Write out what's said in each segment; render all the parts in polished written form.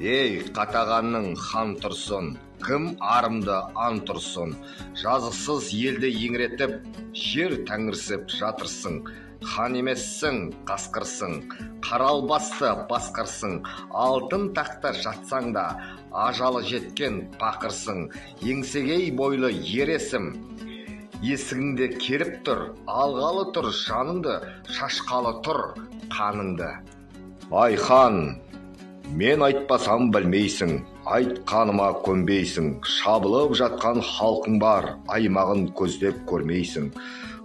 Ей, қатағанның хан тұрсын, кім арымды ан тұрсын, жазықсыз елді еңіретіп, жер тәңірсіп жатырсың. Хан емессің, қасқырсың, қаралбасты басқырсың, алтын тақта жатсаң да, ажалы жеткен пақырсың. Еңсегей бойлы ересім, есігіңде керіп тұр, алғалы тұр жаныңды, шашқалы тұр қаныңды. Ай хан, мен айтпасам білмейсің, айтқаныма көнбейсің, шабылып жатқан халқың бар, аймағын көздеп көрмейсің.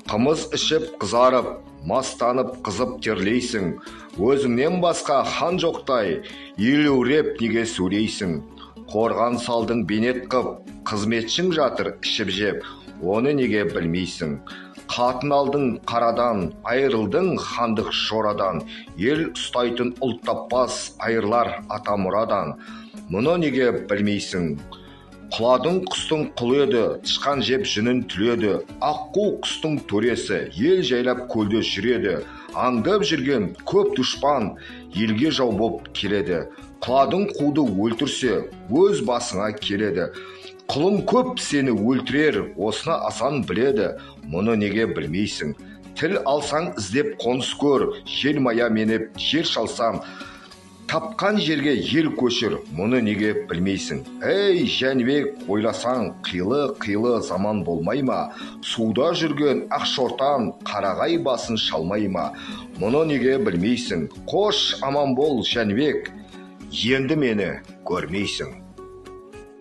Қымыз ішіп қызарып, мастанып қызып терлейсің, өзіңнен басқа хан жоқтай, елеуреп неге сөйлейсің. Қорған салдың бейнет қып, қызметшің жатыр ішіп жеп, оны неге білмейсің. Қатын алдың қарадан, айырылдың хандық шорадан, ел ұстайтын ұлт таппас айырлар атамұрадан. Мұны неге білмейсің. Құладың құстың құлы еді, тышқан жеп жүнін түледі, аққу құстың төресі, ел жайлап көлде жүреді. Аңдып жүрген көп дұшпан елге жау боп келеді. Құладың қуды өлтірсе, өз басыңа келеді. Құлың көп сені өлтірер, осыны асан біледі, мұны неге білмейсің. Тіл алсаң іздеп қоныс көр, желмая менеп жер шалсам, тапқан жерге ел көшір, мұны неге білмейсің. Ей, Жәнібек, ойласаң, қилы заман болмай ма? Суда жүрген ақшортан қарағай басын шалмай ма? Мұны неге білмейсің. Қош, аман бол, Жәнібек, енді мені көрмейсің.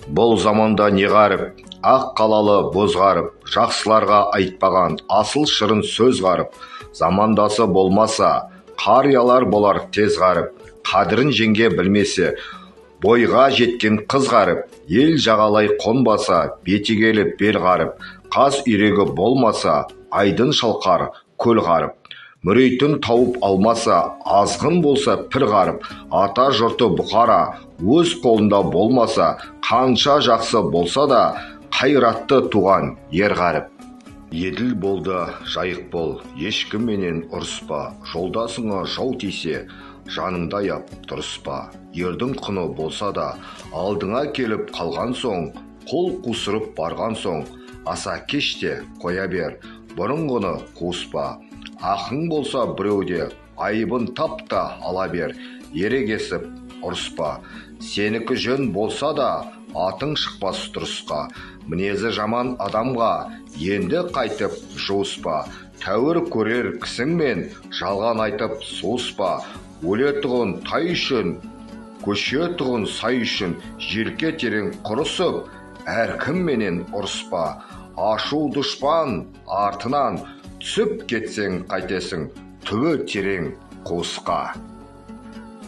Бұл заманда не ғарып, ақ қалалы боз ғарып, жақсыларға айтпаған асыл шырын сөз ғарып. Замандасы болмаса, қариялар болар тез ғарып, қадірін жеңге білмесе, бойға жеткен қыз ғарып. Ел жағалай қонбаса, беті келіп бел ғарып, қаз үйрегі болмаса, айдын шалқар көл ғарып. Мүрейтін тауып алмаса, азғын болса пір ғарып. Ата жұрты Бұқара өз қолында болмаса, қанша жақсы болса да, қайратты туған ер ғарып. Еділ болды, жайық бол, ешкімменен ұрыспа, жолдасыңа жау тисе, жаныңда аяп тұрыспа. Ердің құны болса да, алдыңа келіп қалған соң, қол қусырып барған соң, аса кеште қоя бер, бұрынғыны қуыспа. Ақың болса біреуде, айыбын тап та ала бер, ерегесіп ұрыспа. Сенікі жөн болса да, атың шықпас тұрысқа. Мінезі жаман адамға енді қайтып жуыспа. Тәуір көрер кісіңмен жалған айтып суыспа. Өлетұғын тай үшін, көшетұғын сай үшін, желке терең құрысып, әркімменен ұрыспа. Ашу дұшпан артынан түсіп кетсең қайтесің, түбі терең қуысқа.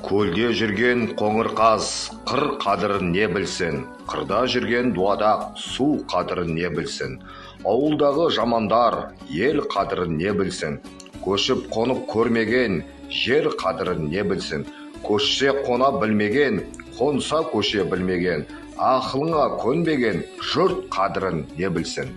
Көлде жүрген қоңыр қаз қыр қадірін не білсін, қырда жүрген дуадақ су қадірін не білсін. Ауылдағы жамандар ел қадірін не білсін, көшіп қонып көрмеген жер қадірін не білсін. Көшсе қона білмеген, қонса көше білмеген, ақылыңа көнбеген жұрт қадірін не білсін.